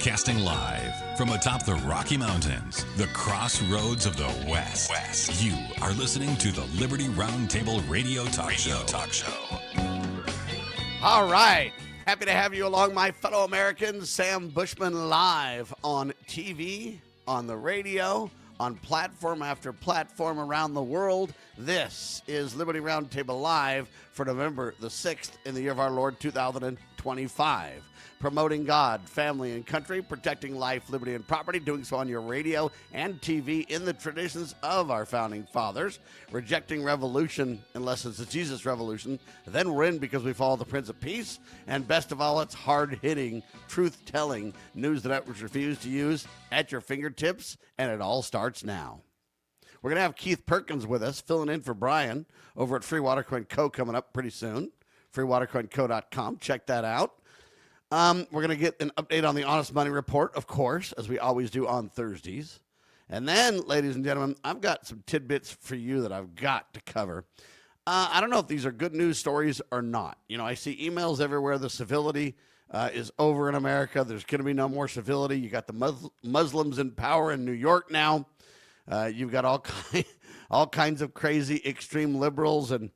Broadcasting live from atop the Rocky Mountains, the crossroads of the West. You are listening to the Liberty RoundTable Radio Talk Show. All right. Happy to have you along, my fellow Americans. Sam Bushman live on TV, on the radio, on platform after platform around the world. This is Liberty RoundTable Live for November the 6th in the year of our Lord 2025. Promoting God, family, and country, protecting life, liberty, and property, doing so on your radio and TV in the traditions of our founding fathers, rejecting revolution unless it's a Jesus revolution, then we're in because we follow the Prince of Peace, and best of all, it's hard-hitting, truth-telling news the networks refuse to use at your fingertips, and it all starts now. We're going to have Heath Perkins with us, filling in for Brian over at Free Water Co. coming up pretty soon, freewatercoco.com. Check that out. We're going to get an update on the Honest Money Report, of course, as we always do on Thursdays. And then, ladies and gentlemen, I've got some tidbits for you that I've got to cover. I don't know if these are good news stories or not. You know, I see emails everywhere. The civility is over in America. There's going to be no more civility. You got the Muslims in power in New York now. You've got all kinds of crazy extreme liberals and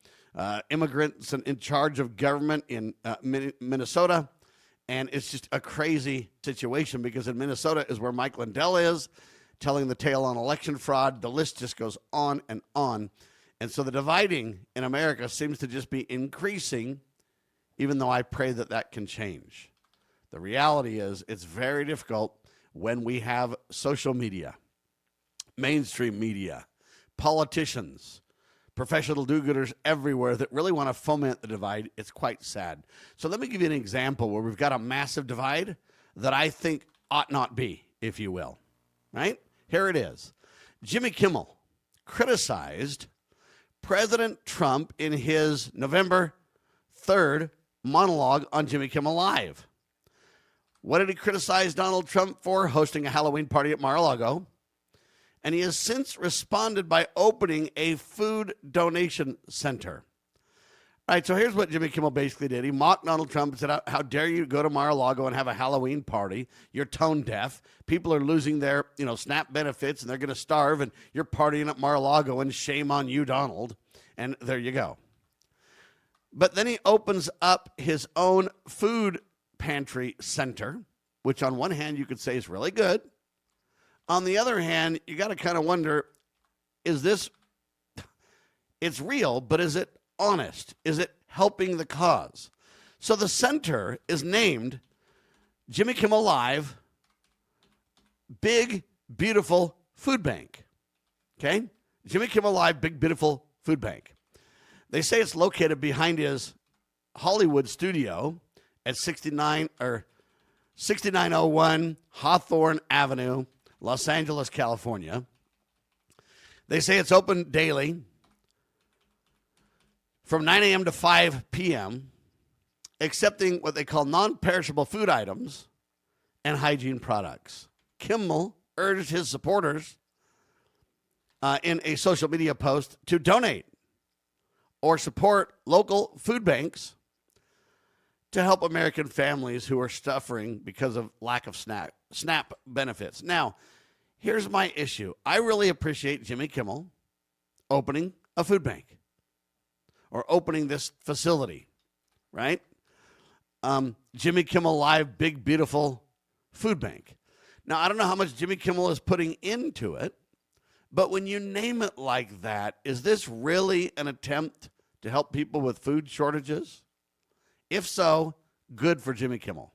immigrants in charge of government in Minnesota. And it's just a crazy situation because in Minnesota is where Mike Lindell is, telling the tale on election fraud. The list just goes on and on. And so the dividing in America seems to just be increasing, even though I pray that that can change. The reality is it's very difficult when we have social media, mainstream media, politicians, professional do-gooders everywhere that really want to foment the divide. It's quite sad. So let me give you an example where we've got a massive divide that I think ought not be, if you will. Right? Here it is. Jimmy Kimmel criticized President Trump in his November 3rd monologue on Jimmy Kimmel Live. What did he criticize Donald Trump for? Hosting a Halloween party at Mar-a-Lago. And he has since responded by opening a food donation center. All right, so here's what Jimmy Kimmel basically did. He mocked Donald Trump and said, how dare you go to Mar-a-Lago and have a Halloween party? You're tone deaf. People are losing their, SNAP benefits, and they're going to starve, and you're partying at Mar-a-Lago, and shame on you, Donald. And there you go. But then he opens up his own food pantry center, which on one hand you could say is really good. On the other hand, you got to kind of wonder, it's real, but is it honest? Is it helping the cause? So the center is named Jimmy Kimmel Live Big Beautiful Food Bank. Okay? Jimmy Kimmel Live Big Beautiful Food Bank. They say it's located behind his Hollywood studio at 6901 Hawthorne Avenue, Los Angeles, California. They say it's open daily from 9 a.m. to 5 p.m., accepting what they call non-perishable food items and hygiene products. Kimmel urged his supporters in a social media post to donate or support local food banks to help American families who are suffering because of lack of SNAP benefits. Now, here's my issue. I really appreciate Jimmy Kimmel opening a food bank or opening this facility, right? Jimmy Kimmel Live Big Beautiful Food Bank. Now, I don't know how much Jimmy Kimmel is putting into it, but when you name it like that, is this really an attempt to help people with food shortages? If so, good for Jimmy Kimmel.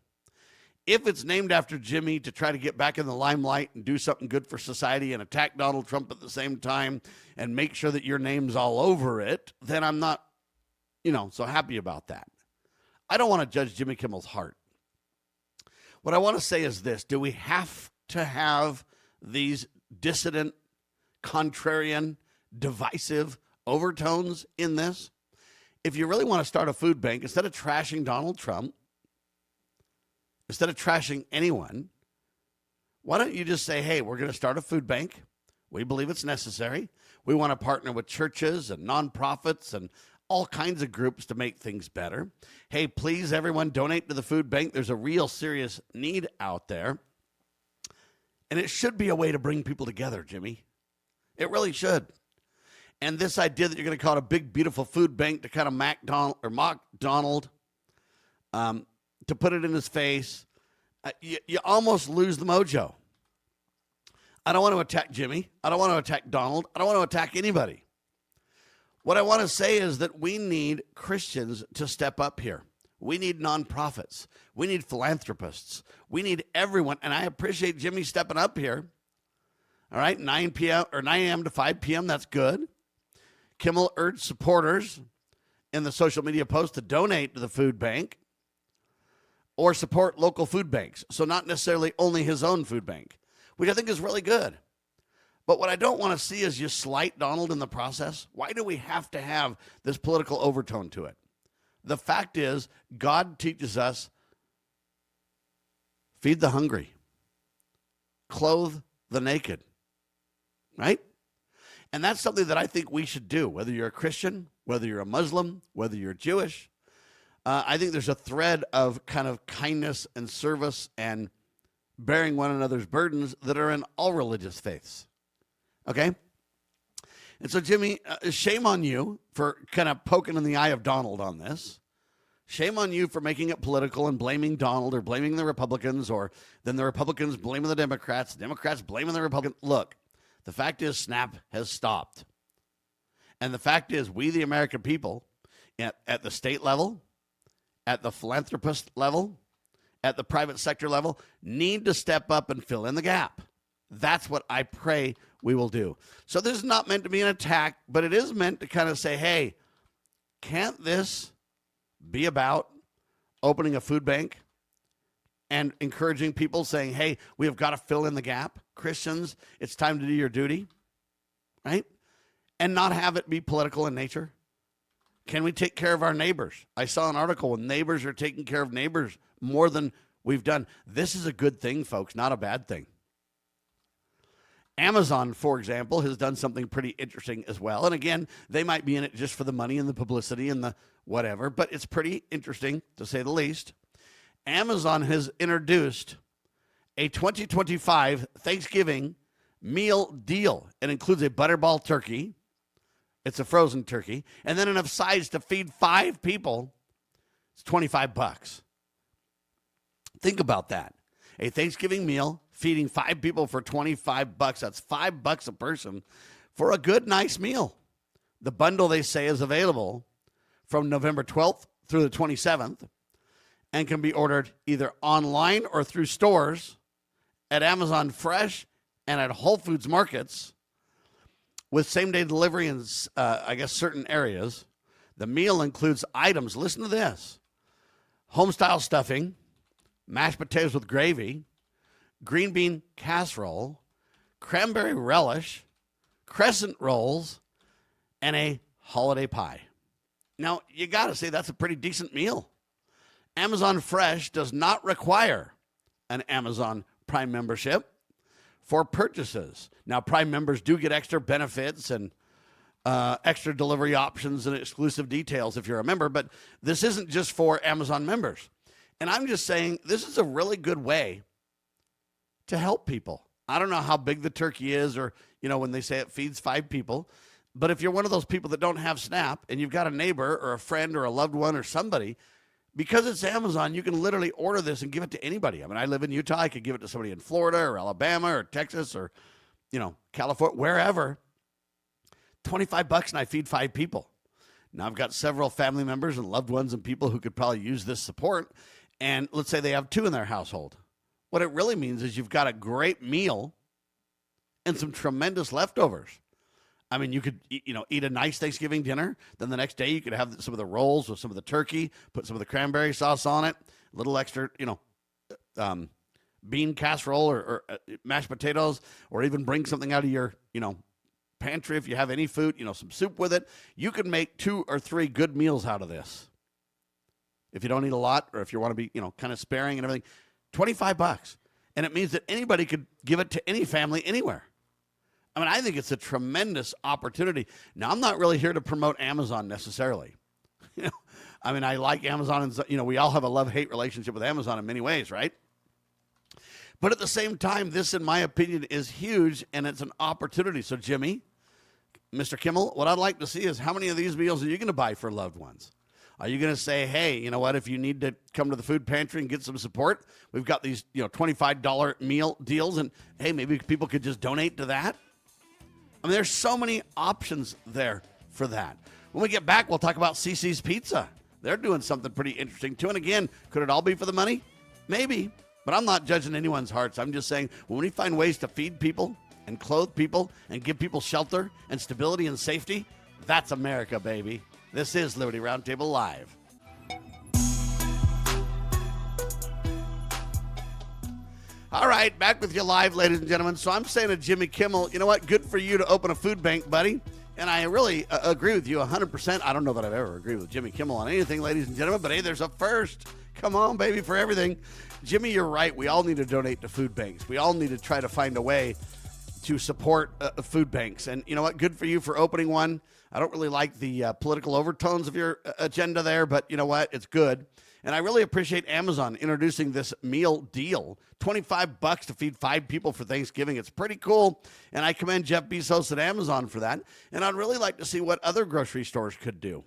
If it's named after Jimmy to try to get back in the limelight and do something good for society and attack Donald Trump at the same time and make sure that your name's all over it, then I'm not, so happy about that. I don't want to judge Jimmy Kimmel's heart. What I want to say is this. Do we have to have these dissident, contrarian, divisive overtones in this? If you really want to start a food bank, instead of trashing Donald Trump, instead of trashing anyone, why don't you just say, hey, we're going to start a food bank. We believe it's necessary. We want to partner with churches and nonprofits and all kinds of groups to make things better. Hey, please, everyone, donate to the food bank. There's a real serious need out there. And it should be a way to bring people together, Jimmy. It really should. And this idea that you're going to call it a big, beautiful food bank to kind of mock Donald, to put it in his face, you almost lose the mojo. I don't want to attack Jimmy. I don't want to attack Donald. I don't want to attack anybody. What I want to say is that we need Christians to step up here. We need nonprofits. We need philanthropists. We need everyone. And I appreciate Jimmy stepping up here. All right, 9 a.m. to 5 p.m., that's good. Kimmel urged supporters in the social media post to donate to the food bank or support local food banks. So not necessarily only his own food bank, which I think is really good. But what I don't want to see is you slight Donald in the process. Why do we have to have this political overtone to it? The fact is, God teaches us, feed the hungry, clothe the naked, right? And that's something that I think we should do, whether you're a Christian, whether you're a Muslim, whether you're Jewish. I think there's a thread of kind of kindness and service and bearing one another's burdens that are in all religious faiths. Okay? And so, Jimmy, shame on you for kind of poking in the eye of Donald on this. Shame on you for making it political and blaming Donald or blaming the Republicans, or then the Republicans blaming the Democrats blaming the Republicans. Look, the fact is SNAP has stopped. And the fact is we, the American people, at the state level, at the philanthropist level, at the private sector level, need to step up and fill in the gap. That's what I pray we will do. So this is not meant to be an attack, but it is meant to kind of say, hey, can't this be about opening a food bank and encouraging people, saying, hey, we have got to fill in the gap. Christians, it's time to do your duty, right? And not have it be political in nature. Can we take care of our neighbors? I saw an article when neighbors are taking care of neighbors more than we've done. This is a good thing, folks, not a bad thing. Amazon, for example, has done something pretty interesting as well. And again, they might be in it just for the money and the publicity and the whatever, but it's pretty interesting, to say the least. Amazon has introduced a 2025 Thanksgiving meal deal. It includes a butterball turkey. It's a frozen turkey. And then enough size to feed 5 people. It's $25. Think about that. A Thanksgiving meal feeding 5 people for $25. That's $5 a person for a good, nice meal. The bundle, they say, is available from November 12th through the 27th and can be ordered either online or through stores at Amazon Fresh and at Whole Foods markets with same-day delivery in, certain areas. The meal includes items, listen to this, home-style stuffing, mashed potatoes with gravy, green bean casserole, cranberry relish, crescent rolls, and a holiday pie. Now, you got to say that's a pretty decent meal. Amazon Fresh does not require an Amazon Prime membership for purchases. Now, Prime members do get extra benefits and extra delivery options and exclusive details if you're a member, but this isn't just for Amazon members. And I'm just saying this is a really good way to help people. I don't know how big the turkey is, or, when they say it feeds 5 people, but if you're one of those people that don't have SNAP and you've got a neighbor or a friend or a loved one or somebody, because it's Amazon, you can literally order this and give it to anybody. I mean, I live in Utah. I could give it to somebody in Florida or Alabama or Texas or, California, wherever. $25 and I feed 5 people. Now, I've got several family members and loved ones and people who could probably use this support. And let's say they have 2 in their household. What it really means is you've got a great meal and some tremendous leftovers. I mean, you could, eat a nice Thanksgiving dinner. Then the next day you could have some of the rolls with some of the turkey, put some of the cranberry sauce on it, a little extra, bean casserole or mashed potatoes, or even bring something out of your, pantry if you have any food, some soup with it. You could make 2 or 3 good meals out of this. If you don't eat a lot, or if you want to be, kind of sparing and everything, $25. And it means that anybody could give it to any family anywhere. I mean, I think it's a tremendous opportunity. Now, I'm not really here to promote Amazon necessarily. I mean, I like Amazon, and we all have a love-hate relationship with Amazon in many ways, right? But at the same time, this, in my opinion, is huge, and it's an opportunity. So, Jimmy, Mr. Kimmel, what I'd like to see is how many of these meals are you going to buy for loved ones? Are you going to say, hey, you know what, if you need to come to the food pantry and get some support, we've got these, $25 meal deals, and, hey, maybe people could just donate to that? I mean, there's so many options there for that. When we get back, we'll talk about CeCe's Pizza. They're doing something pretty interesting, too. And again, could it all be for the money? Maybe. But I'm not judging anyone's hearts. I'm just saying, when we find ways to feed people and clothe people and give people shelter and stability and safety, that's America, baby. This is Liberty Roundtable Live. All right, back with you live, ladies and gentlemen. So I'm saying to Jimmy Kimmel, you know what? Good for you to open a food bank, buddy. And I really agree with you 100%. I don't know that I've ever agreed with Jimmy Kimmel on anything, ladies and gentlemen, but hey, there's a first. Come on, baby, for everything. Jimmy, you're right. We all need to donate to food banks. We all need to try to find a way to support food banks. And you know what? Good for you for opening one. I don't really like the political overtones of your agenda there, but you know what? It's good. And I really appreciate Amazon introducing this meal deal. $25 to feed 5 people for Thanksgiving. It's pretty cool. And I commend Jeff Bezos at Amazon for that. And I'd really like to see what other grocery stores could do.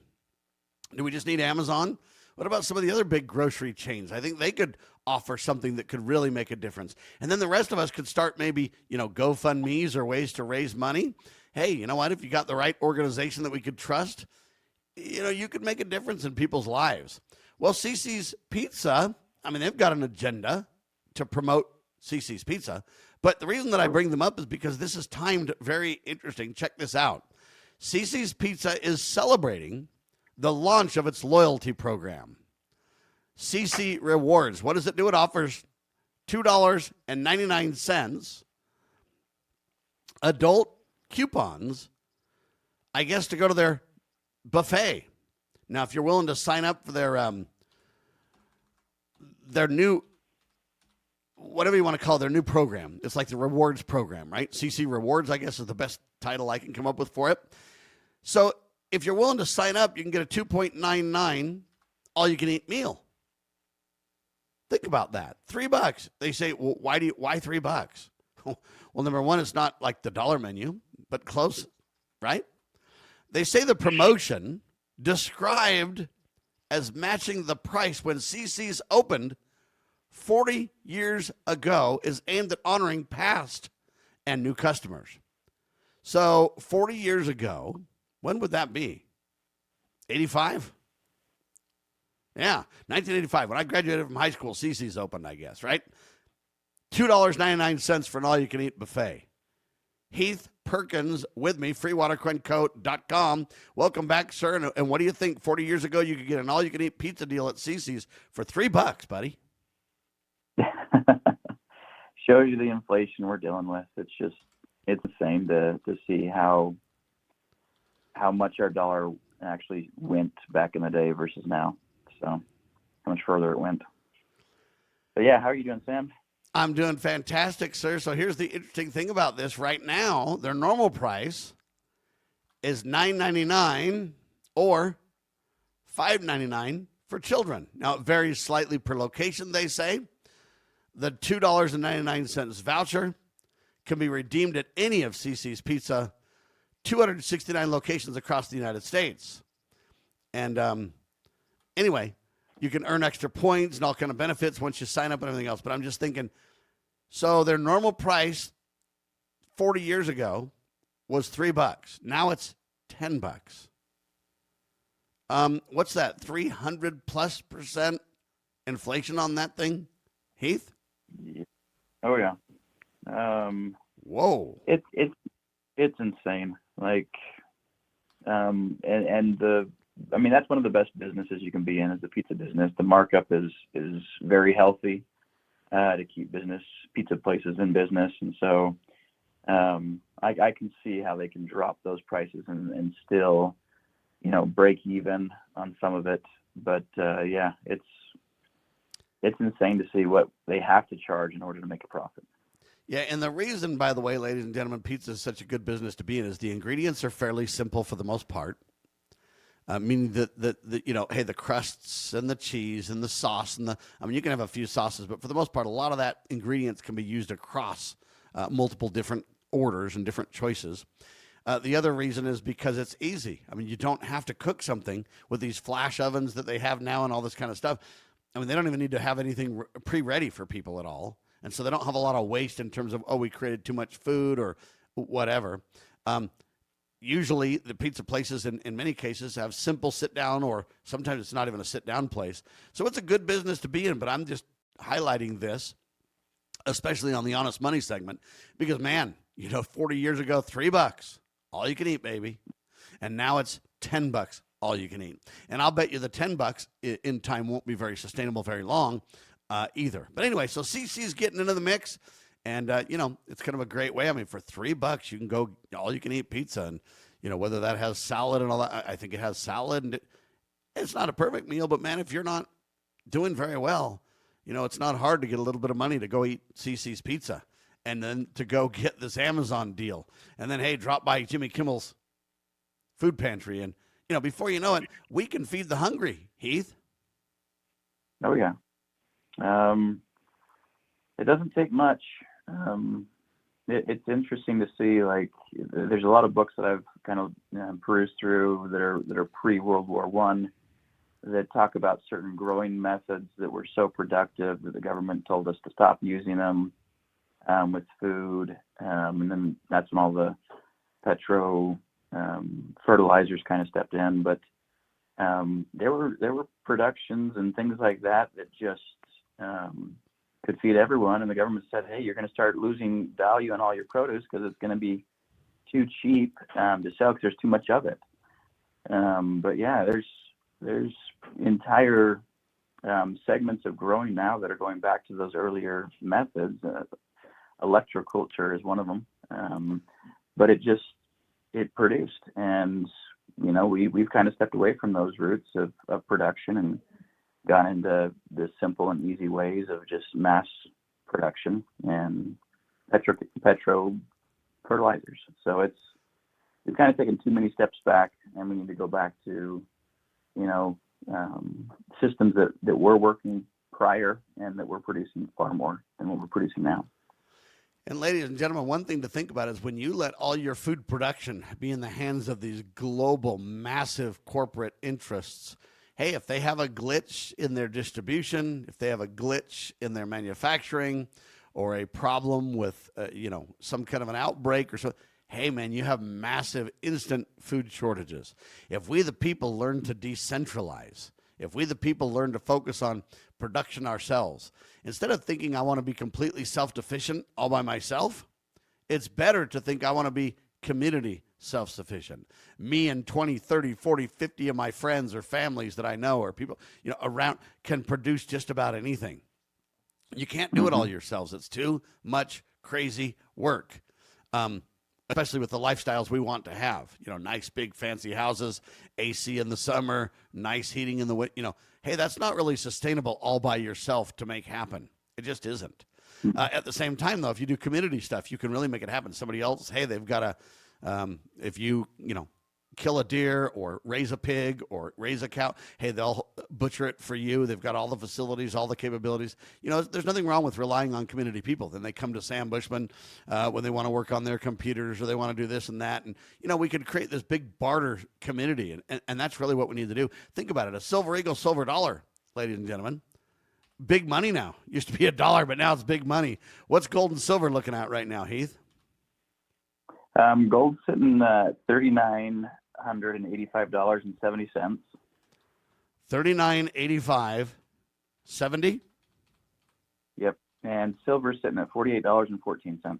Do we just need Amazon? What about some of the other big grocery chains? I think they could offer something that could really make a difference. And then the rest of us could start maybe, GoFundMes or ways to raise money. Hey, you know what? If you got the right organization that we could trust, you could make a difference in people's lives. Well, CeCe's Pizza, they've got an agenda to promote CeCe's Pizza. But the reason that I bring them up is because this is timed very interesting. Check this out. CeCe's Pizza is celebrating the launch of its loyalty program, CeCe Rewards. What does it do? It offers $2.99 adult coupons, I guess, to go to their buffet. Now, if you're willing to sign up for their new, whatever you want to call it, their new program, it's like the rewards program, right? CeCe Rewards, I guess, is the best title I can come up with for it. So if you're willing to sign up, you can get a $2.99 all-you-can-eat meal. Think about that. $3. They say, well, why $3? Well, number one, it's not like the dollar menu, but close, right? They say the promotion, described as matching the price when CeCe's opened 40 years ago, is aimed at honoring past and new customers. So 40 years ago, when would that be? 85? Yeah, 1985. When I graduated from high school, CeCe's opened, I guess, right? $2.99 for an all-you-can-eat buffet. Heath Perkins with me, freewaterquencoat.com. Welcome back, sir. And what do you think? 40 years ago, you could get an all-you-can-eat pizza deal at CeCe's for $3, buddy. Shows you the inflation we're dealing with. It's insane to see how much our dollar actually went back in the day versus now. So how much further it went. But yeah, how are you doing, Sam? I'm doing fantastic, sir. So here's the interesting thing about this. Right now, their normal price is $9.99 or $5.99 for children. Now, it varies slightly per location, they say. The $2.99 voucher can be redeemed at any of CeCe's Pizza 269 locations across the United States. And anyway, you can earn extra points and all kind of benefits once you sign up and everything else. But I'm just thinking, so their normal price 40 years ago was $3. Now it's $10. What's that? 300+% inflation on that thing, Heath? Oh yeah. Whoa. It's insane. That's one of the best businesses you can be in, is the pizza business. The markup is very healthy to keep pizza places in business. And so I can see how they can drop those prices and still, break even on some of it. But yeah, it's insane to see what they have to charge in order to make a profit. Yeah, and the reason, by the way, ladies and gentlemen, pizza is such a good business to be in is the ingredients are fairly simple for the most part. meaning that you know, hey, the crusts and the cheese and the sauce and you can have a few sauces, but for the most part, a lot of that ingredients can be used across multiple different orders and different choices. The other reason is because it's easy. I mean, you don't have to cook something with these flash ovens that they have now and all this kind of stuff. I mean, they don't even need to have anything pre-ready for people at all. And so they don't have a lot of waste in terms of, oh, we created too much food or whatever. Usually the pizza places in many cases have simple sit down, or sometimes it's not even a sit down place. So it's a good business to be in, but I'm just highlighting this, especially on the Honest Money segment, because man, you know, 40 years ago, $3, all you can eat, baby. And now it's $10, all you can eat. And I'll bet you the $10 in time won't be very sustainable very long either. But anyway, so CeCe's getting into the mix. And, you know, it's kind of a great way. I mean, for $3, you can go all you can eat pizza. And, you know, whether that has salad and all that, I think it has salad. And it's not a perfect meal, but man, if you're not doing very well, you know, it's not hard to get a little bit of money to go eat CeCe's pizza. And then to go get this Amazon deal. And then, hey, drop by Jimmy Kimmel's food pantry. And, you know, before you know it, we can feed the hungry, Heath. Oh, yeah. It doesn't take much. It's interesting to see, like, there's a lot of books that I've kind of perused through that are pre-World War I that talk about certain growing methods that were so productive that the government told us to stop using them with food. And then that's when all the fertilizers kind of stepped in. But there were productions and things like that just could feed everyone. And the government said, hey, you're going to start losing value on all your produce because it's going to be too cheap to sell because there's too much of it. But yeah, there's entire segments of growing now that are going back to those earlier methods. Electroculture is one of them. But it produced. And, you know, we've kind of stepped away from those roots of production and gone into the simple and easy ways of just mass production and petro fertilizers. So we've kind of taken too many steps back, and we need to go back to, you know, systems that were working prior and that were producing far more than what we're producing now. And ladies and gentlemen, one thing to think about is when you let all your food production be in the hands of these global, massive corporate interests, hey, if they have a glitch in their distribution, if they have a glitch in their manufacturing, or a problem with, you know, some kind of an outbreak or so, hey, man, you have massive instant food shortages. If we, the people, learn to decentralize, if we, the people, learn to focus on production ourselves, instead of thinking I want to be completely self-sufficient all by myself, it's better to think I want to be community self-sufficient. Me and 20, 30, 40, 50 of my friends or families that I know or people, you know, around can produce just about anything. You can't do it all yourselves. It's too much crazy work. Especially with the lifestyles we want to have, you know, nice, big, fancy houses, AC in the summer, nice heating in the winter, you know, hey, that's not really sustainable all by yourself to make happen. It just isn't. At the same time, though, if you do community stuff, you can really make it happen. Somebody else, hey, they've got if you know, kill a deer or raise a pig or raise a cow, hey, they'll butcher it for you. They've got all the facilities, all the capabilities. You know, there's nothing wrong with relying on community people. Then they come to Sam Bushman when they want to work on their computers or they want to do this and that. And, you know, we could create this big barter community. And that's really what we need to do. Think about it. A silver eagle, silver dollar, ladies and gentlemen. Big money now. Used to be $1, but now it's big money. What's gold and silver looking at right now, Heath? Gold's sitting at $3,985.70. $39.85.70. Yep, and silver's sitting at $48.14.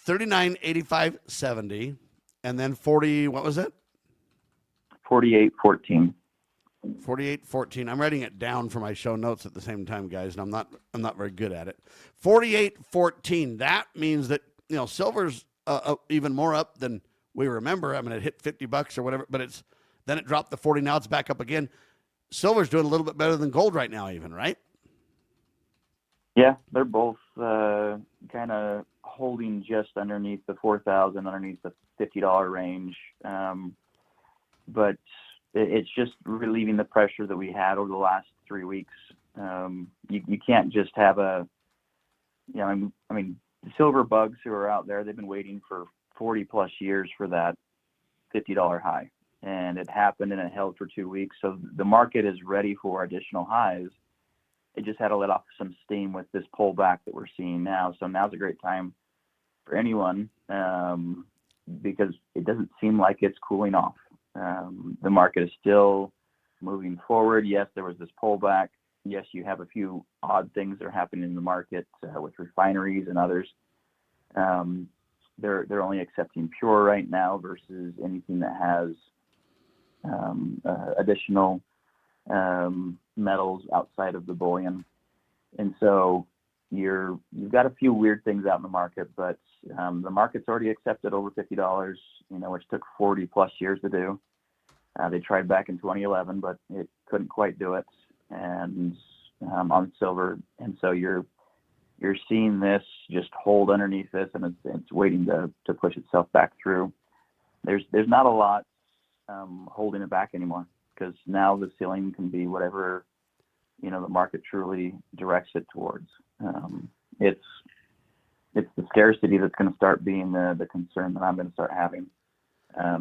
$39.85.70, and then 40. What was it? $48.14. 48.14. I'm writing it down for my show notes at the same time, guys, and I'm not very good at it. 48.14. That means that, you know, silver's even more up than we remember. I mean, it hit $50 or whatever, but then it dropped to 40. Now it's back up again. Silver's doing a little bit better than gold right now, even, right? Yeah, they're both kind of holding just underneath the 4,000, underneath the $50 range. but it's just relieving the pressure that we had over the last 3 weeks. You can't just have I mean, the silver bugs who are out there, they've been waiting for 40 plus years for that $50 high. And it happened and it held for 2 weeks. So the market is ready for additional highs. It just had to let off some steam with this pullback that we're seeing now. So now's a great time for anyone because it doesn't seem like it's cooling off. The market is still moving forward. Yes, there was this pullback. Yes, you have a few odd things that are happening in the market with refineries and others. They're only accepting pure right now versus anything that has additional metals outside of the bullion. And so you've got a few weird things out in the market, but the market's already accepted over $50, which took 40 plus years to do. They tried back in 2011, but it couldn't quite do it. And on silver. And so you're seeing this just hold underneath this, and it's waiting to push itself back through. There's not a lot holding it back anymore, because now the ceiling can be whatever the market truly directs it towards. It's the scarcity that's going to start being the concern that I'm going to start having.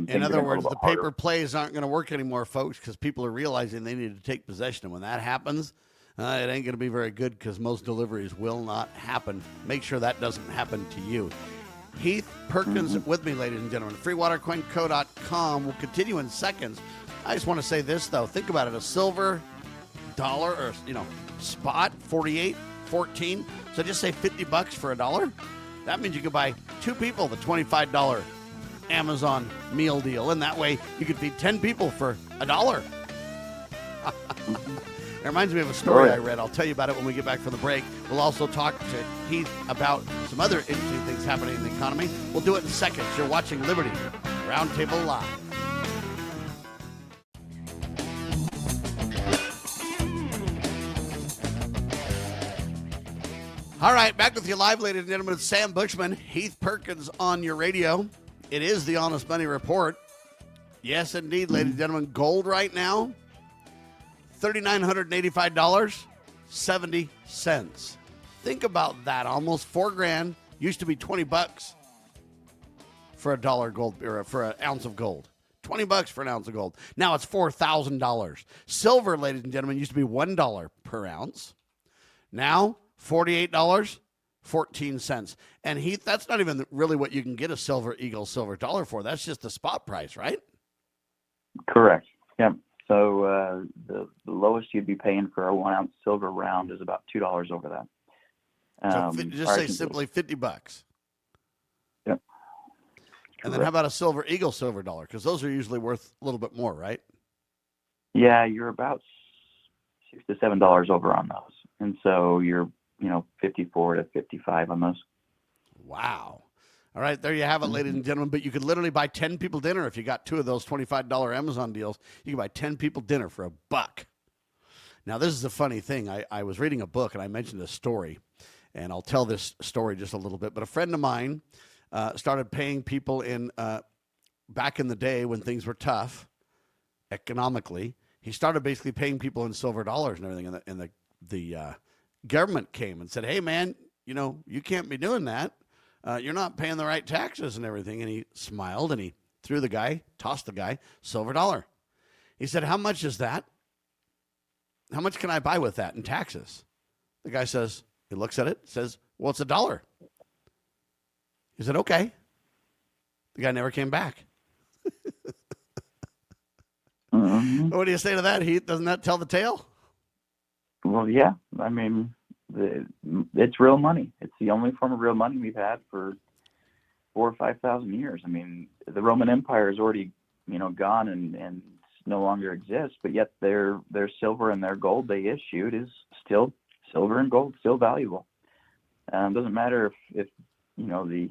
In other words, the paper plays aren't going to work anymore, folks, because people are realizing they need to take possession. And when that happens, it ain't going to be very good, because most deliveries will not happen. Make sure that doesn't happen to you. Heath Perkins with me, ladies and gentlemen. FreeWaterCoinCo.com. We'll continue in seconds. I just want to say this, though. Think about it. A silver dollar or, spot, 48, 14. So just say $50 for a dollar. That means you could buy two people the $25 Amazon meal deal. And that way you could feed 10 people for a dollar. It reminds me of a story I read. I'll tell you about it when we get back from the break. We'll also talk to Heath about some other interesting things happening in the economy. We'll do it in seconds. You're watching Liberty Roundtable Live. All right, back with you live, ladies and gentlemen. It's Sam Bushman, Heath Perkins on your radio. It is the Honest Money Report. Yes, indeed, ladies and gentlemen. Gold right now, $3,985.70. Think about that. Almost $4,000. Used to be $20 for a dollar gold, or for an ounce of gold. $20 for an ounce of gold. Now it's $4,000. Silver, ladies and gentlemen, used to be $1 per ounce. Now $48.14. And Heath, that's not even really what you can get a silver eagle, silver dollar for. That's just the spot price, right? Correct. Yeah. So the lowest you'd be paying for a 1 ounce silver round is about $2 over that. So just say simply $50. Yep. And then how about a silver eagle, silver dollar? Because those are usually worth a little bit more, right? Yeah, you're about $6 to $7 over on those, and so you're 54 to 55 on those. Wow. All right, there you have it, ladies and gentlemen. But you could literally buy 10 people dinner if you got two of those $25 Amazon deals. You can buy 10 people dinner for $1. Now, this is a funny thing. I was reading a book, and I mentioned a story, and I'll tell this story just a little bit. But a friend of mine started paying people back in the day when things were tough economically. He started basically paying people in silver dollars and everything, and the government came and said, hey, man, you can't be doing that. You're not paying the right taxes and everything. And he smiled, and he tossed the guy, silver dollar. He said, how much is that? How much can I buy with that in taxes? The guy says, he looks at it, says, well, it's $1. He said, okay. The guy never came back. What do you say to that, Heath? Doesn't that tell the tale? Well, yeah. I mean, it's real money. It's the only form of real money we've had for 4,000 or 5,000 years. I mean, the Roman Empire is already, gone and no longer exists, but yet their silver and their gold they issued is still silver and gold, still valuable. Doesn't matter if the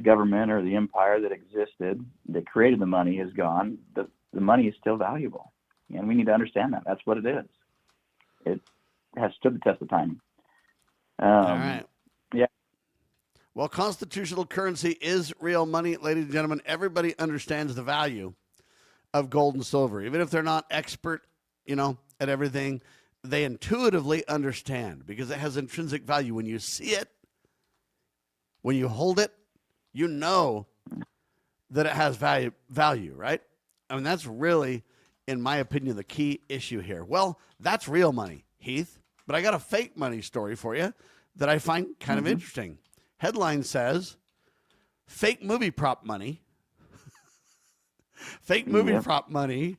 government or the empire that existed that created the money is gone. The money is still valuable, and we need to understand that. That's what it is. It has stood the test of time. All right. Yeah. Well, constitutional currency is real money, ladies and gentlemen. Everybody understands the value of gold and silver. Even if they're not expert, at everything, they intuitively understand because it has intrinsic value. When you see it, when you hold it, you know that it has value, right? I mean, that's really, in my opinion, the key issue here. Well, that's real money, Heath, but I got a fake money story for you that I find kind of interesting. Headline says, fake movie prop money. Fake movie prop money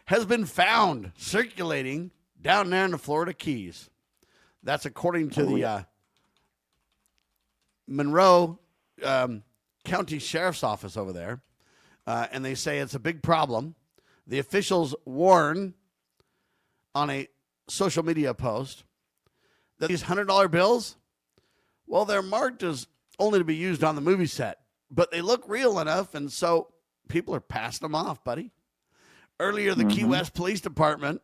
has been found circulating down there in the Florida Keys. That's according to the Monroe County Sheriff's Office over there. And they say it's a big problem. The officials warn on a social media post that these $100 bills, well, they're marked as only to be used on the movie set, but they look real enough, and so people are passing them off, buddy. Earlier, the Key West Police Department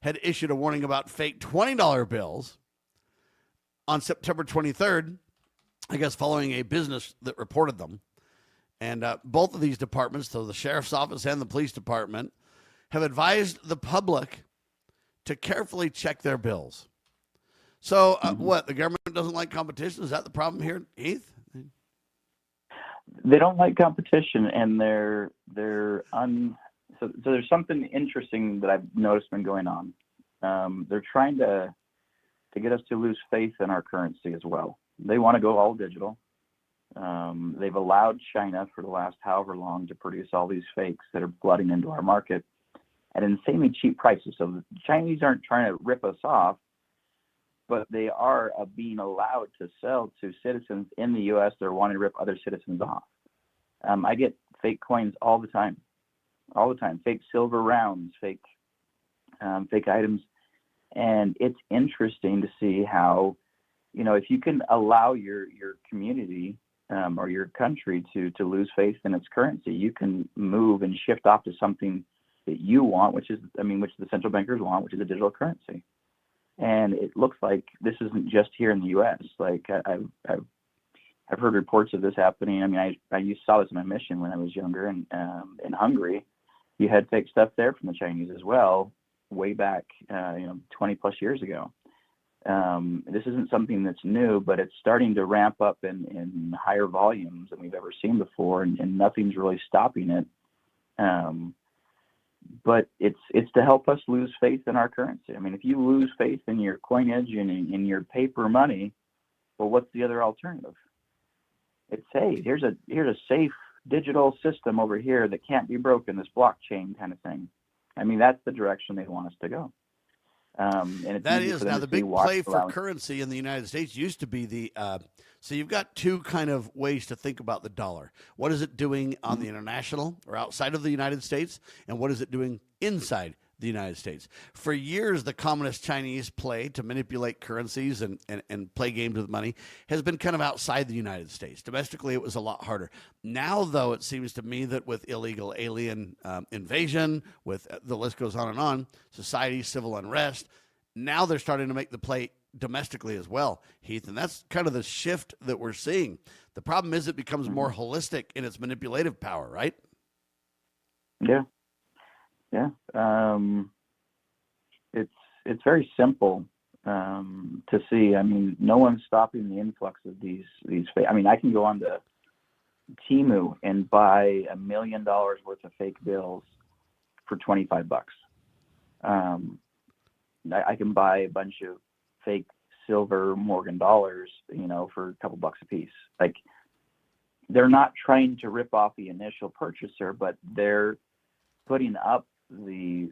had issued a warning about fake $20 bills on September 23rd, I guess following a business that reported them. And both of these departments, so the Sheriff's Office and the Police Department, have advised the public to carefully check their bills. So what, the government doesn't like competition? Is that the problem here, Heath? They don't like competition, and so there's something interesting that I've noticed been going on. They're trying to get us to lose faith in our currency as well. They want to go all digital. They've allowed China for the last however long to produce all these fakes that are flooding into our market at insanely cheap prices. So the Chinese aren't trying to rip us off, but they are being allowed to sell to citizens in the U.S. that are wanting to rip other citizens off. I get fake coins all the time, fake silver rounds, fake items. And it's interesting to see how, if you can allow your community or your country to lose faith in its currency, you can move and shift off to something that you want, which the central bankers want, which is a digital currency. And it looks like this isn't just here in the U.S. Like I've heard reports of this happening. I mean, I saw this in my mission when I was younger, and in Hungary, you had fake stuff there from the Chinese as well, way back, 20 plus years ago. This isn't something that's new, but it's starting to ramp up in higher volumes than we've ever seen before, and nothing's really stopping it. But it's to help us lose faith in our currency. I mean, if you lose faith in your coinage and in your paper money, well, what's the other alternative? It's, hey, here's a safe digital system over here that can't be broken, this blockchain kind of thing. I mean, that's the direction they want us to go. And it's that is now the big play for currency in the United States used to be so you've got two kind of ways to think about the dollar. What is it doing on the international or outside of the United States, and what is it doing inside the United States? For years, the communist Chinese play to manipulate currencies and play games with money has been kind of outside the United States. Domestically, it was a lot harder. Now, though, it seems to me that with illegal alien invasion, with the list goes on, society, civil unrest, now they're starting to make the play domestically as well, Heath. And that's kind of the shift that we're seeing. The problem is it becomes more holistic in its manipulative power, right? Yeah. Yeah, it's very simple to see. I mean, no one's stopping the influx of these. I mean, I can go on to Temu and buy $1 million worth of fake bills for $25. I can buy a bunch of fake silver Morgan dollars, for a couple bucks a piece. Like, they're not trying to rip off the initial purchaser, but they're putting up the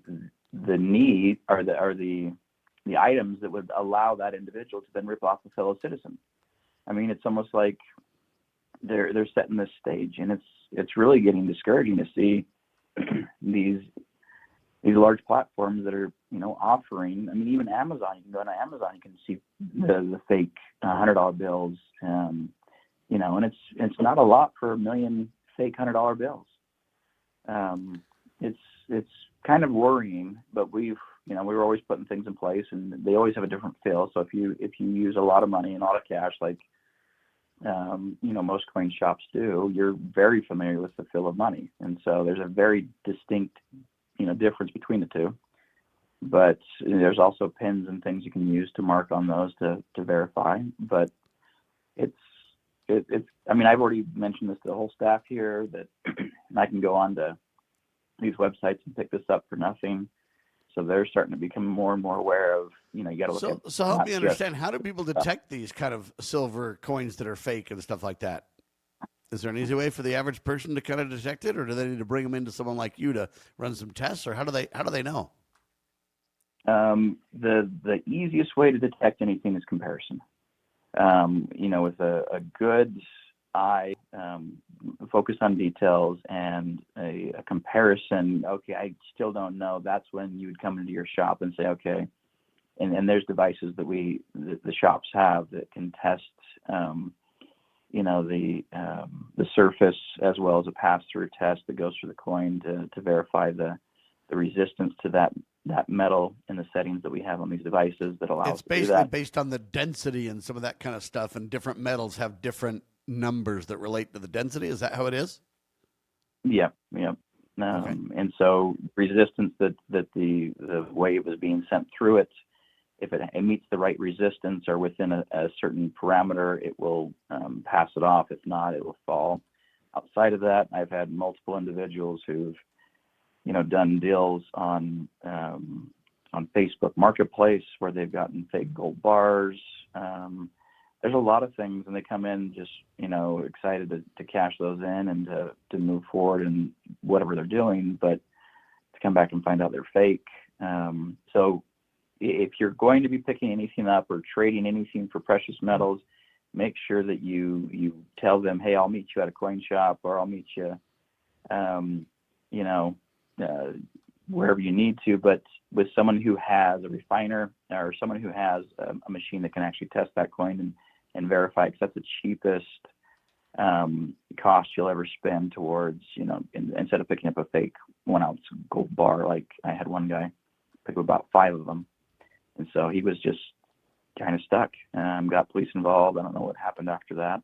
need or the items that would allow that individual to then rip off a fellow citizen. I mean, it's almost like they're setting this stage, and it's really getting discouraging to see these large platforms that are offering. I mean, even Amazon. You can go to Amazon, you can see the fake $100 bills, and it's not a lot for $1 million fake $100 bills. It's kind of worrying, but we were always putting things in place, and they always have a different feel. So if you use a lot of money and a lot of cash, like most coin shops do, you're very familiar with the feel of money, and so there's a very distinct difference between the two. But there's also pins and things you can use to mark on those to verify. But I mean, I've already mentioned this to the whole staff here that I can go on to these websites and pick this up for nothing. So they're starting to become more and more aware of, you got to look at. So help me understand, how do people detect these kind of silver coins that are fake and stuff like that? Is there an easy way for the average person to kind of detect it, or do they need to bring them into someone like you to run some tests, or how do they know? The easiest way to detect anything is comparison. With a good eye, focus on details, and a comparison. Okay, I still don't know. That's when you would come into your shop and say, okay, and there's devices that the shops have that can test, the surface as well as a pass-through test that goes through the coin to verify the resistance to that metal in the settings that we have on these devices that allow us to do that. It's basically based on the density and some of that kind of stuff, and different metals have different numbers that relate to the density. Is that how it is? Yeah. Okay. And so resistance that the way it was being sent through it, if it meets the right resistance or within a certain parameter, it will pass it off. If not, it will fall. Outside of that, I've had multiple individuals who've done deals on Facebook Marketplace where they've gotten fake gold bars. There's a lot of things, and they come in just excited to cash those in and to move forward in whatever they're doing, but to come back and find out they're fake. So if you're going to be picking anything up or trading anything for precious metals, make sure that you tell them, hey, I'll meet you at a coin shop, or I'll meet you wherever you need to, but with someone who has a refiner or someone who has a machine that can actually test that coin and verify, because that's the cheapest cost you'll ever spend towards, instead of picking up a fake 1 ounce gold bar. Like I had one guy pick up about 5 of them. And so he was just kind of stuck. Got police involved. I don't know what happened after that,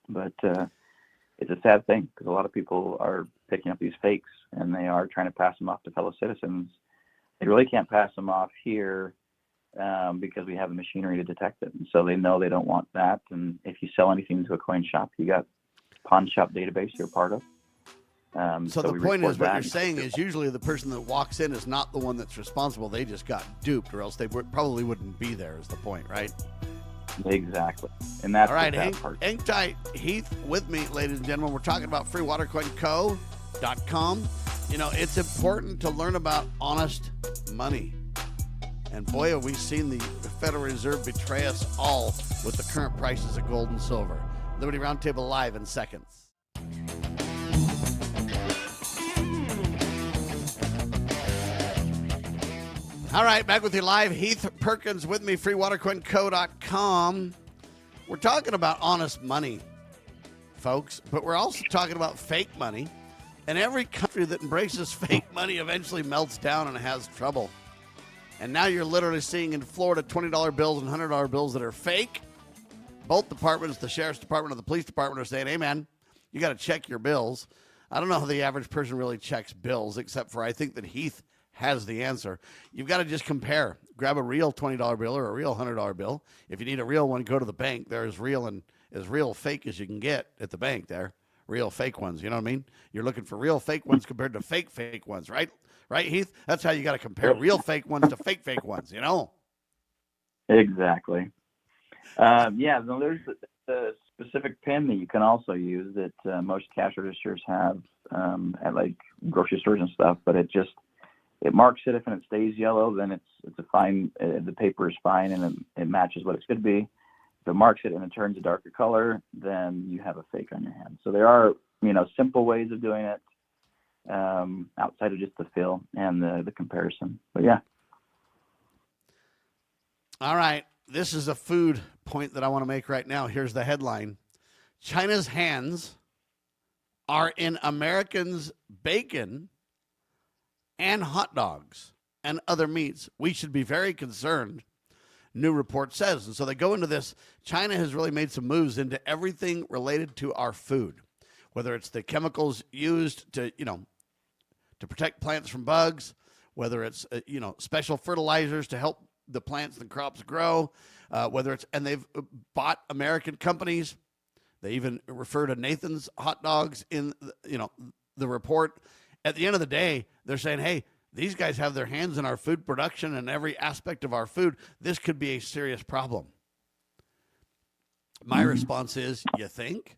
but it's a sad thing because a lot of people are picking up these fakes and they are trying to pass them off to fellow citizens. They really can't pass them off here because we have the machinery to detect it. And so they know they don't want that. And if you sell anything to a coin shop, you got pawn shop database you're part of. So the point is, what you're saying is usually the person that walks in is not the one that's responsible. They just got duped, or else they probably wouldn't be there, is the point, right? Exactly. And that's all right. the part. Hang tight. Heath with me, ladies and gentlemen. We're talking about freewatercoinco.com. It's important to learn about honest money. And boy, have we seen the Federal Reserve betray us all with the current prices of gold and silver. Liberty Roundtable live in seconds. All right, back with you live. Heath Perkins with me, freewatercoinco.com. We're talking about honest money, folks, but we're also talking about fake money. And every country that embraces fake money eventually melts down and has trouble. And now you're literally seeing in Florida $20 bills and $100 bills that are fake. Both departments, the sheriff's department and the police department, are saying, hey, man, you got to check your bills. I don't know how the average person really checks bills, except for I think that Heath has the answer. You've got to just compare. Grab a real $20 bill or a real $100 bill. If you need a real one, go to the bank. They're as real and as real fake as you can get at the bank there. Real fake ones, you know what I mean? You're looking for real fake ones compared to fake ones, right? Right, Heath? That's how you got to compare real fake ones to fake ones, Exactly. There's a specific pin that you can also use that most cash registers have at like grocery stores and stuff, but it marks it. If it stays yellow, then it's a fine. The paper is fine and it matches what it should be. If it marks it and it turns a darker color, then you have a fake on your hand. So there are simple ways of doing it outside of just the feel and the comparison. But yeah. All right. This is a food point that I want to make right now. Here's the headline. China's hands are in Americans' bacon and hot dogs and other meats. We should be very concerned, new report says. And so they go into this. China has really made some moves into everything related to our food, whether it's the chemicals used to to protect plants from bugs, whether it's, special fertilizers to help the plants and crops grow, and they've bought American companies. They even refer to Nathan's hot dogs in, the report. At the end of the day, they're saying, hey, these guys have their hands in our food production and every aspect of our food. This could be a serious problem. My response is, you think?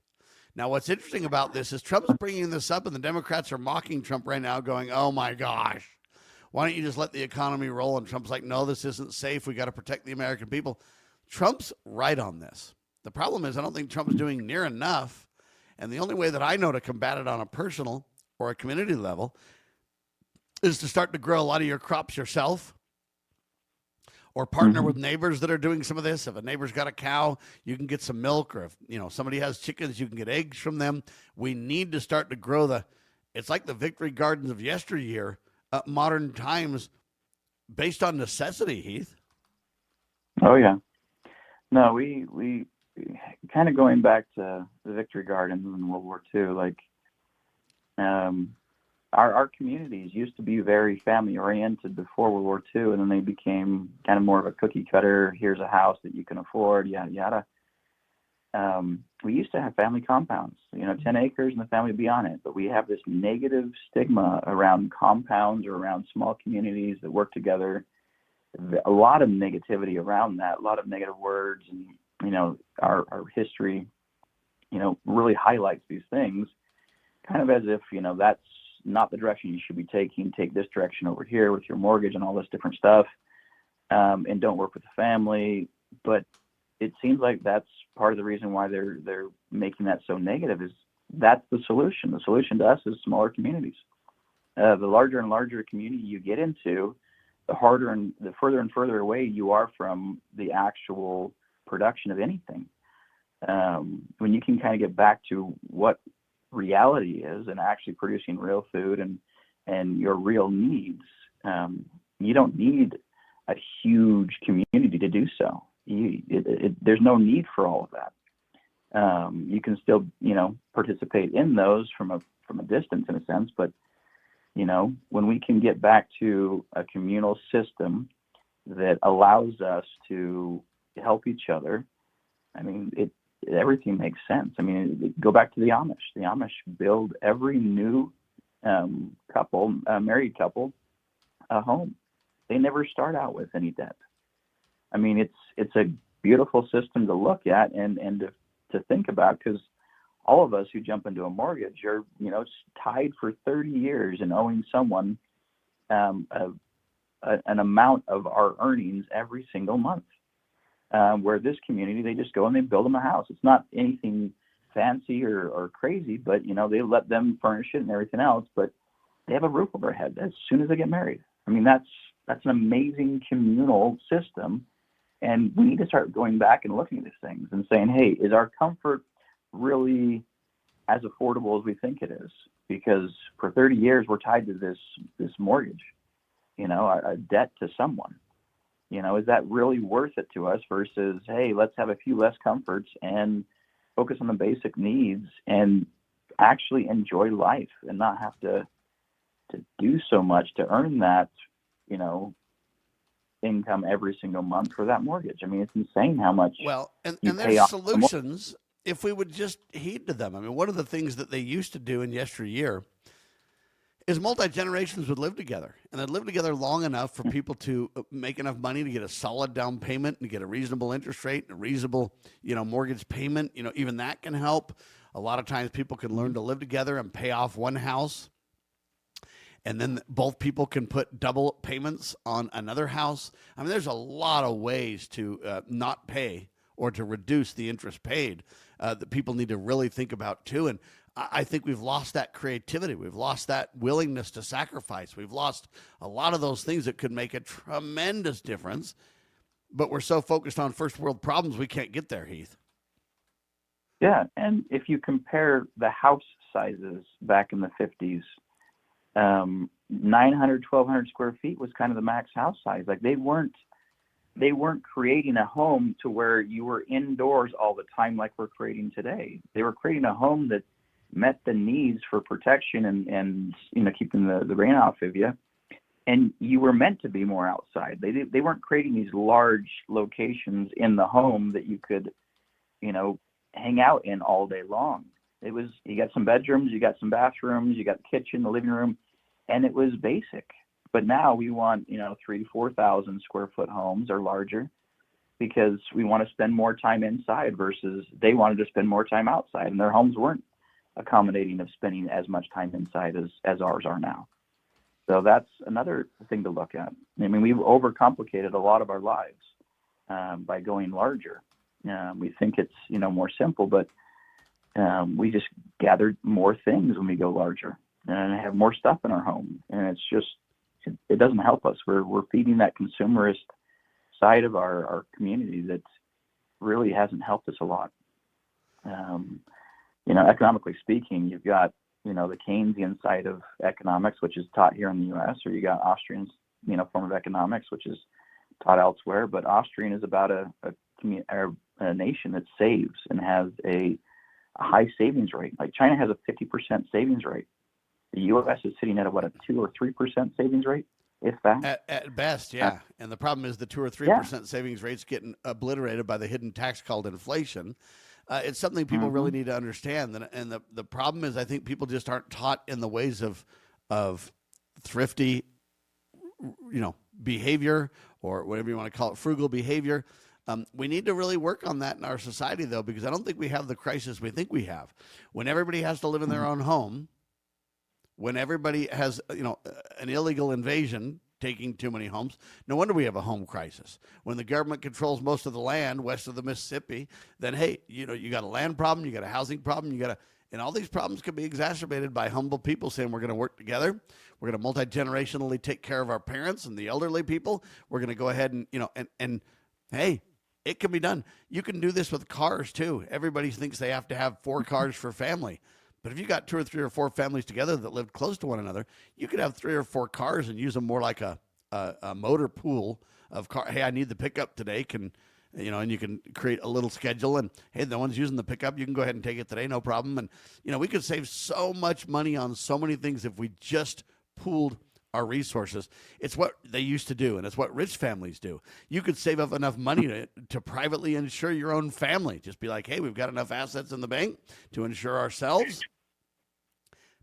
Now, what's interesting about this is Trump's bringing this up, and the Democrats are mocking Trump right now, going, oh, my gosh, why don't you just let the economy roll? And Trump's like, no, this isn't safe. We got to protect the American people. Trump's right on this. The problem is I don't think Trump's doing near enough, and the only way that I know to combat it on a personal or a community level is to start to grow a lot of your crops yourself, or partner with neighbors that are doing some of this. If a neighbor's got a cow, you can get some milk, or if somebody has chickens, you can get eggs from them. We need to start to grow it's like the victory gardens of yesteryear, modern times, based on necessity, Heath. Oh yeah. No, we kind of going back to the victory gardens in World War II, like our communities used to be very family oriented before World War II, and then they became kind of more of a cookie cutter. Here's a house that you can afford, yada yada. We used to have family compounds, 10 acres and the family would be on it. But we have this negative stigma around compounds or around small communities that work together. A lot of negativity around that, a lot of negative words, and our history, really highlights these things, kind of as if that's not the direction you should be taking. Take this direction over here with your mortgage and all this different stuff, and don't work with the family. But it seems like that's part of the reason why they're making that so negative. Is that's the solution. The solution to us is smaller communities. The larger and larger community you get into, the harder and the further and further away you are from the actual production of anything. When you can kind of get back to what reality is and actually producing real food and your real needs, you don't need a huge community to do so. There's no need for all of that. You can still, participate in those from a distance in a sense, but when we can get back to a communal system that allows us to help each other, everything makes sense. Go back to the Amish. The Amish build every new married couple, a home. They never start out with any debt. It's a beautiful system to look at and to think about, because all of us who jump into a mortgage are, tied for 30 years and owing someone an amount of our earnings every single month. Where this community, they just go and they build them a house. It's not anything fancy or crazy, but they let them furnish it and everything else, but they have a roof over their head as soon as they get married. That's an amazing communal system, and we need to start going back and looking at these things and saying, hey, is our comfort really as affordable as we think it is? Because for 30 years we're tied to this mortgage, a debt to someone. Is that really worth it to us versus, hey, let's have a few less comforts and focus on the basic needs and actually enjoy life and not have to do so much to earn that, income every single month for that mortgage. It's insane how much. Well, and there's solutions if we would just heed to them. One of the things that they used to do in yesteryear is multi-generations would live together, and they'd live together long enough for people to make enough money to get a solid down payment and get a reasonable interest rate and a reasonable, mortgage payment. Even that can help. A lot of times people can learn to live together and pay off one house, and then both people can put double payments on another house. There's a lot of ways to not pay or to reduce the interest paid that people need to really think about too. And I think we've lost that creativity. We've lost that willingness to sacrifice. We've lost a lot of those things that could make a tremendous difference, but we're so focused on first world problems, we can't get there, Heath. Yeah, and if you compare the house sizes back in the 50s, 900, 1,200 square feet was kind of the max house size. Like they weren't creating a home to where you were indoors all the time like we're creating today. They were creating a home that met the needs for protection and keeping the rain off of you. And you were meant to be more outside. They weren't creating these large locations in the home that you could, hang out in all day long. It was, you got some bedrooms, you got some bathrooms, you got the kitchen, the living room, and it was basic. But now we want, 3,000 to 4,000 square foot homes or larger, because we want to spend more time inside versus they wanted to spend more time outside, and their homes weren't accommodating of spending as much time inside as ours are now. So that's another thing to look at. I mean, we've overcomplicated a lot of our lives by going larger. We think it's, more simple, but we just gathered more things when we go larger and have more stuff in our home. And it's just, it doesn't help us. We're feeding that consumerist side of our community that really hasn't helped us a lot. Economically speaking, you've got, the Keynesian side of economics, which is taught here in the U.S., or you got Austrian's, form of economics, which is taught elsewhere. But Austrian is about a nation that saves and has a high savings rate. Like China has a 50% savings rate. The U.S. is sitting at a 2 or 3% savings rate, if that. At best, yeah. And the problem is the 2 or 3% savings rate's getting obliterated by the hidden tax called inflation. It's something people really need to understand. And the problem is, I think people just aren't taught in the ways of thrifty, behavior, or whatever you want to call it, frugal behavior. We need to really work on that in our society, though, because I don't think we have the crisis we think we have. When everybody has to live in their own home, when everybody has, an illegal invasion taking too many homes, no wonder we have a home crisis. When the government controls most of the land west of the Mississippi, then, hey, you got a land problem, you got a housing problem, and all these problems can be exacerbated by humble people saying we're going to work together. We're going to multi-generationally take care of our parents and the elderly people. We're going to go ahead and, and hey, it can be done. You can do this with cars too. Everybody thinks they have to have 4 cars for family. But if you got 2 or 3 or 4 families together that live close to one another, you could have 3 or 4 cars and use them more like a motor pool of car. Hey, I need the pickup today. And you can create a little schedule. And hey, the one's using the pickup, you can go ahead and take it today, no problem. And we could save so much money on so many things if we just pooled our resources. It's what they used to do, and it's what rich families do. You could save up enough money to privately insure your own family. Just be like, hey, we've got enough assets in the bank to insure ourselves.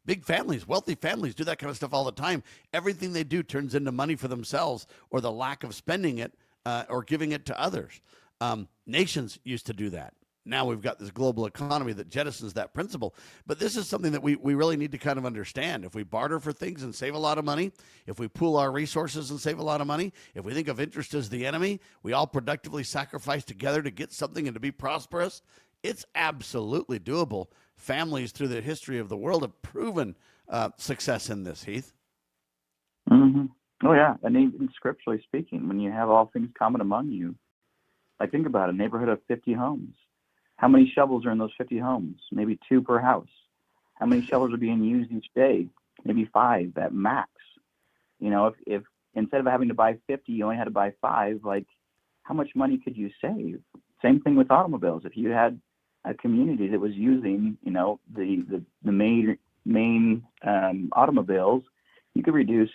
Big families, wealthy families do that kind of stuff all the time. Everything they do turns into money for themselves, or the lack of spending it or giving it to others. Nations used to do that. Now we've got this global economy that jettisons that principle. But this is something that we really need to kind of understand. If we barter for things and save a lot of money, if we pool our resources and save a lot of money, if we think of interest as the enemy, we all productively sacrifice together to get something and to be prosperous, it's absolutely doable. Families through the history of the world have proven success in this, Heath. Mm-hmm. Oh, yeah. And even scripturally speaking, when you have all things common among you, like think about a neighborhood of 50 homes. How many shovels are in those 50 homes? Maybe 2 per house. How many shovels are being used each day? Maybe 5 at max. If instead of having to buy 50, you only had to buy 5, like how much money could you save? Same thing with automobiles. If you had a community that was using, the main automobiles, you could reduce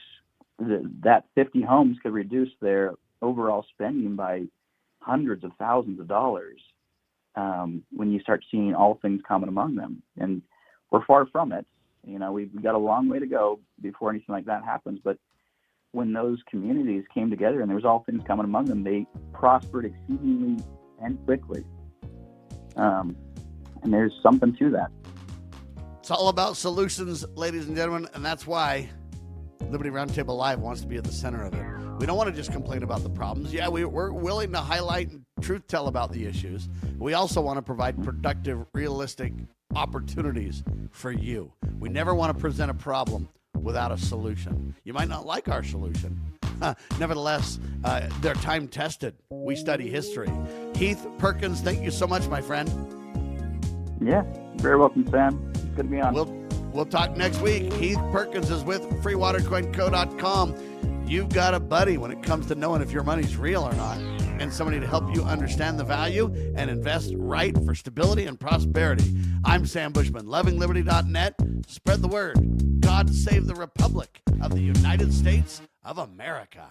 that 50 homes could reduce their overall spending by hundreds of thousands of dollars. When you start seeing all things common among them. And we're far from it. We've got a long way to go before anything like that happens. But when those communities came together and there was all things common among them, they prospered exceedingly and quickly. And there's something to that. It's all about solutions, ladies and gentlemen, and that's why Liberty Roundtable Live wants to be at the center of it. We don't want to just complain about the problems. Yeah, we're willing to highlight and truth tell about the issues. We also want to provide productive, realistic opportunities for you. We never want to present a problem without a solution. You might not like our solution. Nevertheless, they're time-tested. We study history. Heath Perkins, thank you so much, my friend. Yeah, you're very welcome, Sam. It's good to be on. We'll talk next week. Heath Perkins is with freewatercoinco.com. You've got a buddy when it comes to knowing if your money's real or not. and somebody to help you understand the value and invest right for stability and prosperity. I'm Sam Bushman, lovingliberty.net. Spread the word. God save the Republic of the United States of America.